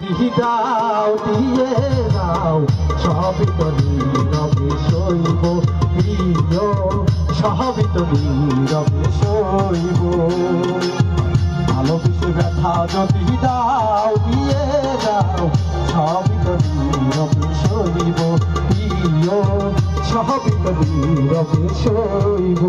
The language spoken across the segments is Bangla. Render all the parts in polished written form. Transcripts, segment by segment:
দাও দিয়ে দাও সবই তো নীরবে সইব প্রিয় সবই তো নীরবে সইব ভালোবেসে ব্যথা যদি দাও দিয়ে দাও সবই তো নীরবে সইব প্রিয় সবই তো নীরবে সইব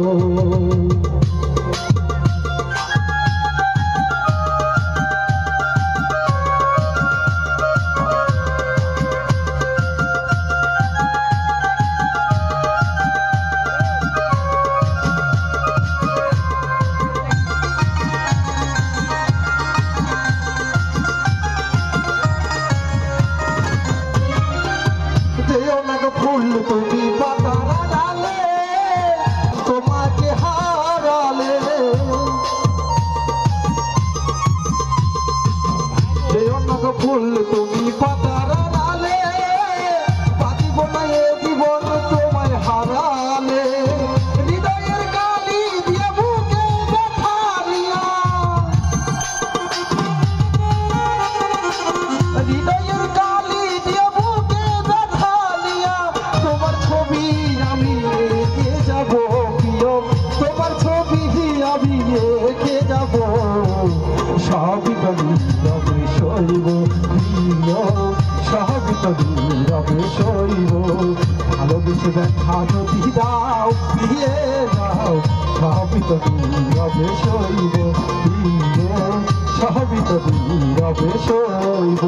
ফুল তুমি পাতারা ডালে তোমাকে হারালে ফুল তুমি পাতারা ডালে পাতিব না এ জীবন তোমায় হারালে হৃদয়ের গালি দিয়ে বুকে ব্যথা দিয়া হৃদয়ের গালি দিয়ে বুকে ব্যথা তোমার ছবি আমি এঁকে যাব প্রিয় তোমার ছবি আমি এঁকে যাব সবই তো নীরবে সইব প্রিয় সবই তো নীরবে সইব ভালোবেসে ব্যথা যদি দাও দিয়ে দাও সবই তো নীরবে সইব প্রিয় সবই তো নীরবে সইব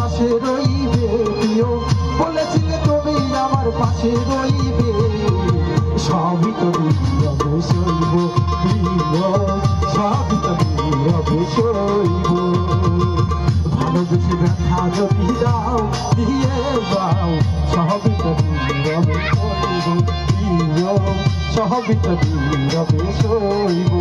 পাশে রইবে প্রিয় বলেছিলে তুমি আমার পাশে রইবে সবই তো নীরবে সইব প্রিয় সবই তো নীরবে সইব ভালোবেসে ব্যথা যদি দাও দিয়ে দাও সবই তো নীরবে সইব প্রিয় সবই তো নীরবে সইব